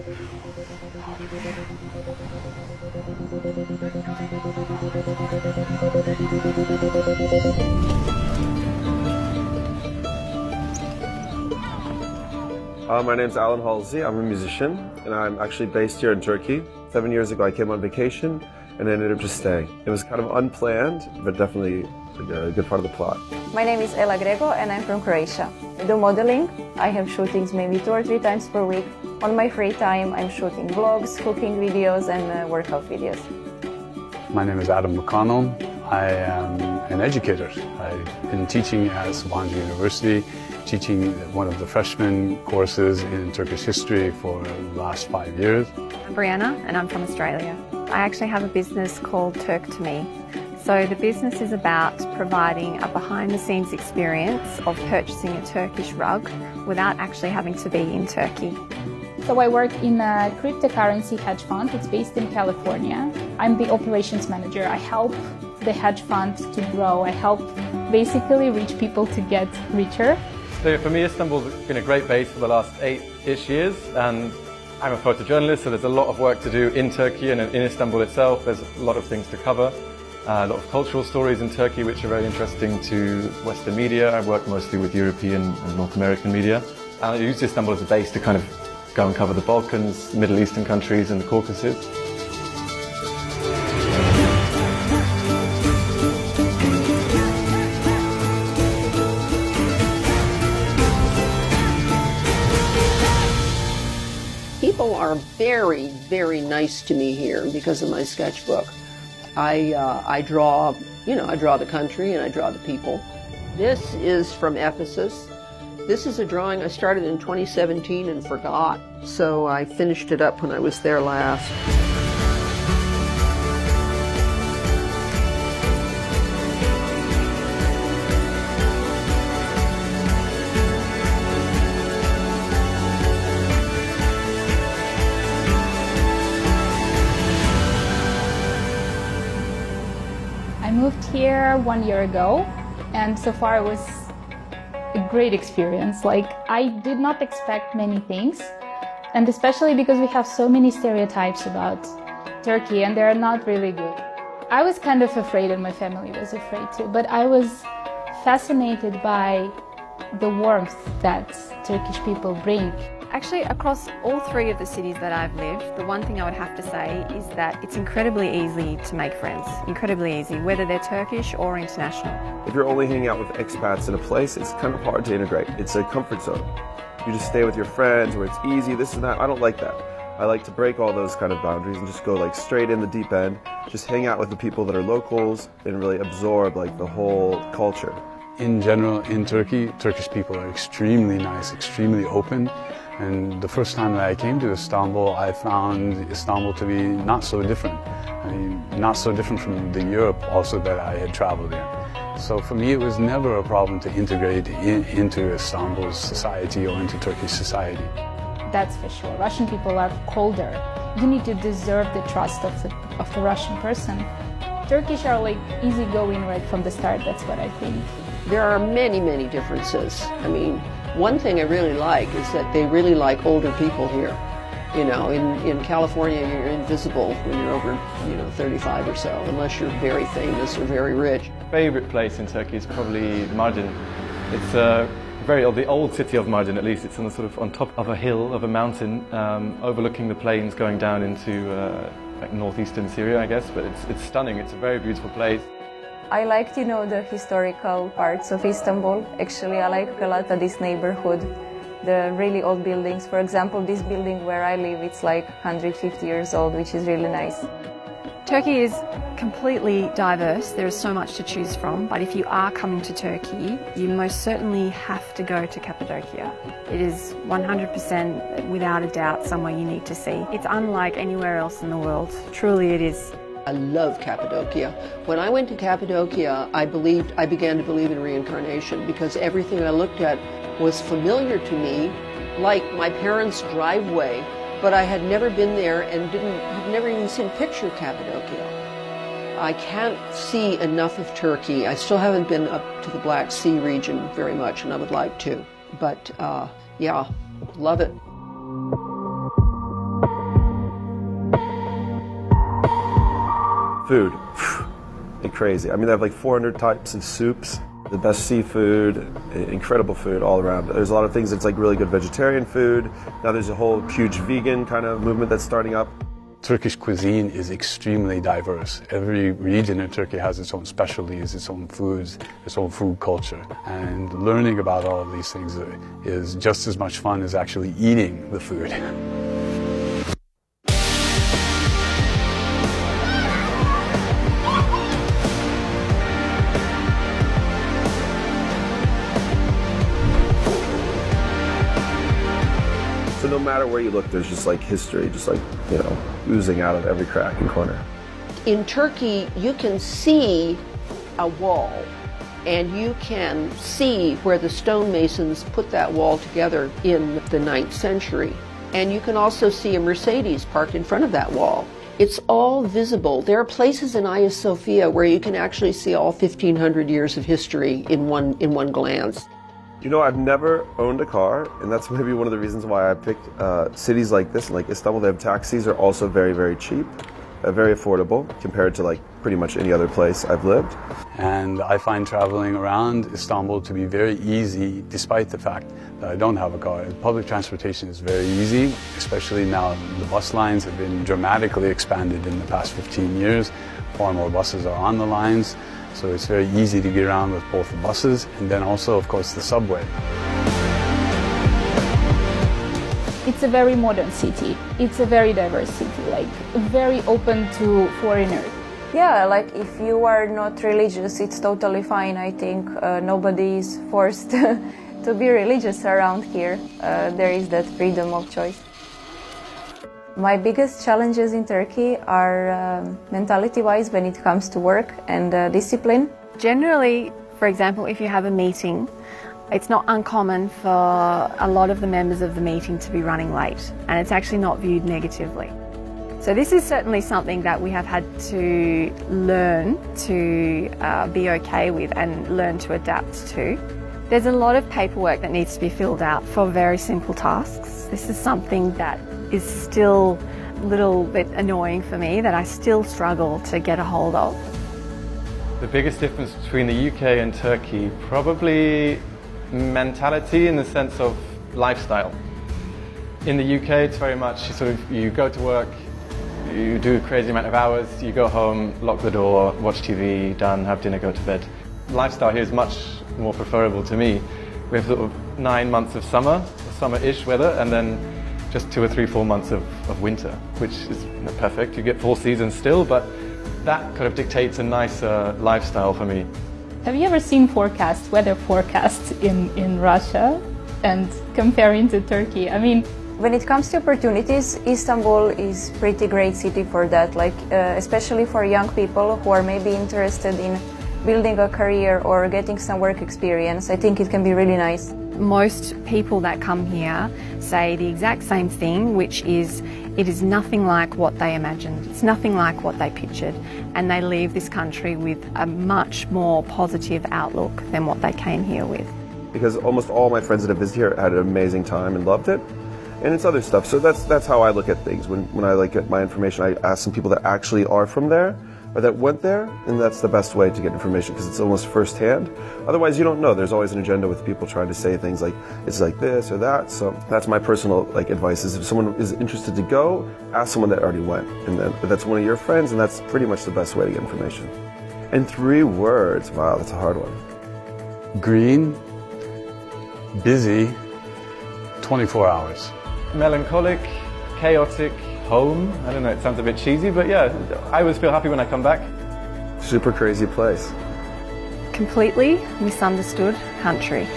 My name's Alan Halsey. I'm a musician, and I'm actually based here in Turkey. 7 years ago, I came on vacation and ended up just staying. It was kind of unplanned, but definitely a good part of the plot. My name is Ela Grego, and I'm from Croatia. I do modeling. I have shootings maybe 2 or 3 times per week. On my free time, I'm shooting vlogs, cooking videos, and workout videos. My name is Adam McConnell. I am an educator. I've been teaching at Sabancı University, teaching one of the freshman courses in Turkish history for the last 5 years. I'm Brianna and I'm from Australia. I actually have a business called Turk to Me. So the business is about providing a behind-the-scenes experience of purchasing a Turkish rug without actually having to be in Turkey. So I work in a cryptocurrency hedge fund. It's based in California. I'm the operations manager. I help the hedge fund to grow. I help basically rich people to get richer. So for me, Istanbul's been a great base for the last 8-ish years, and I'm a photojournalist, so there's a lot of work to do in Turkey and in Istanbul itself. There's a lot of things to cover. A lot of cultural stories in Turkey which are very interesting to Western media. I work mostly with European and North American media. And I use Istanbul as a base to kind of go and cover the Balkans, Middle Eastern countries and the Caucasus. People are very, very nice to me here because of my sketchbook. I draw, I draw the country and I draw the people. This is from Ephesus. This is a drawing I started in 2017 and forgot, so I finished it up when I was there last. I moved here 1 year ago, and so far it was a great experience. Like, I did not expect many things, and especially because we have so many stereotypes about Turkey, and they're not really good. I was kind of afraid, and my family was afraid too, but I was fascinated by the warmth that Turkish people bring. Actually, across all 3 of the cities that I've lived, the one thing I would have to say is that it's incredibly easy to make friends. Incredibly easy, whether they're Turkish or international. If you're only hanging out with expats in a place, it's kind of hard to integrate. It's a comfort zone. You just stay with your friends where it's easy, this and that. I don't like that. I like to break all those kind of boundaries and just go like straight in the deep end, just hang out with the people that are locals and really absorb like the whole culture. In general, in Turkey, Turkish people are extremely nice, extremely open. And the first time that I came to Istanbul, I found Istanbul to be not so different. I mean, not so different from the Europe also that I had traveled in. So for me, it was never a problem to integrate into Istanbul's society or into Turkish society. That's for sure. Russian people are colder. You need to deserve the trust of the Russian person. Turkish are like easygoing right from the start, that's what I think. There are many, many differences. I mean, one thing I really like is that they really like older people here. You know, in California, you're invisible when you're over, 35 or so, unless you're very famous or very rich. Favorite place in Turkey is probably Mardin. It's the old city of Mardin, at least. It's on top of a hill, of a mountain, overlooking the plains going down into like northeastern Syria, I guess. But it's stunning. It's a very beautiful place. I liked, the historical parts of Istanbul. Actually, I like a lot of this neighborhood, the really old buildings. For example, this building where I live, it's like 150 years old, which is really nice. Turkey is completely diverse. There is so much to choose from, but if you are coming to Turkey, you most certainly have to go to Cappadocia. It is 100% without a doubt somewhere you need to see. It's unlike anywhere else in the world. Truly it is. I love Cappadocia. When I went to Cappadocia, I began to believe in reincarnation because everything I looked at was familiar to me, like my parents' driveway, but I had never been there and had never even seen a picture of Cappadocia. I can't see enough of Turkey. I still haven't been up to the Black Sea region very much, and I would like to. But yeah, love it. Food, crazy. I mean, they have like 400 types of soups, the best seafood, incredible food all around. There's a lot of things that's like really good vegetarian food. Now there's a whole huge vegan kind of movement that's starting up. Turkish cuisine is extremely diverse. Every region in Turkey has its own specialties, its own foods, its own food culture. And learning about all of these things is just as much fun as actually eating the food. So no matter where you look, there's just like history, just like, you know, oozing out of every crack and corner. In Turkey, you can see a wall, and you can see where the stonemasons put that wall together in the 9th century. And you can also see a Mercedes parked in front of that wall. It's all visible. There are places in Hagia Sophia where you can actually see all 1,500 years of history in one glance. You know, I've never owned a car, and that's maybe one of the reasons why I picked cities like this. Like Istanbul, they have taxis are also very, very cheap, very affordable compared to like pretty much any other place I've lived. And I find traveling around Istanbul to be very easy, despite the fact that I don't have a car. Public transportation is very easy, especially now the bus lines have been dramatically expanded in the past 15 years. Far more buses are on the lines. So it's very easy to get around with both the buses and then also, of course, the subway. It's a very modern city. It's a very diverse city, like very open to foreigners. Yeah, like if you are not religious, it's totally fine. I think nobody is forced to be religious around here. There is that freedom of choice. My biggest challenges in Turkey are mentality-wise when it comes to work and discipline. Generally, for example, if you have a meeting, it's not uncommon for a lot of the members of the meeting to be running late, and it's actually not viewed negatively. So this is certainly something that we have had to learn to be okay with and learn to adapt to. There's a lot of paperwork that needs to be filled out for very simple tasks. This is something that is still a little bit annoying for me, that I still struggle to get a hold of. The biggest difference between the UK and Turkey, probably mentality in the sense of lifestyle. In the UK, it's very much you go to work, you do a crazy amount of hours, you go home, lock the door, watch TV, done, have dinner, go to bed. Lifestyle here is much more preferable to me. We have sort of 9 months of summer-ish weather, and then just 2 or 3, 4 months of winter, which is perfect. You get 4 seasons still, but that kind of dictates a nicer lifestyle for me. Have you ever seen weather forecasts in Russia and comparing to Turkey? I mean, when it comes to opportunities, Istanbul is a pretty great city for that, like especially for young people who are maybe interested in building a career or getting some work experience. I think it can be really nice. Most people that come here say the exact same thing, which is it is nothing like what they imagined. It's nothing like what they pictured, and they leave this country with a much more positive outlook than what they came here with. Because almost all my friends that have visited here had an amazing time and loved it. And it's other stuff. So that's how I look at things. When I get my information, I ask some people that actually are from there or that went there, and that's the best way to get information because it's almost firsthand. Otherwise, you don't know. There's always an agenda with people trying to say things like it's like this or that. So that's my personal advice: is if someone is interested to go, ask someone that already went, and then if that's one of your friends, and that's pretty much the best way to get information. In 3 words, wow, that's a hard one. Green, busy, 24 hours. Melancholic, chaotic, home. I don't know, it sounds a bit cheesy, but yeah, I always feel happy when I come back. Super crazy place. Completely misunderstood country.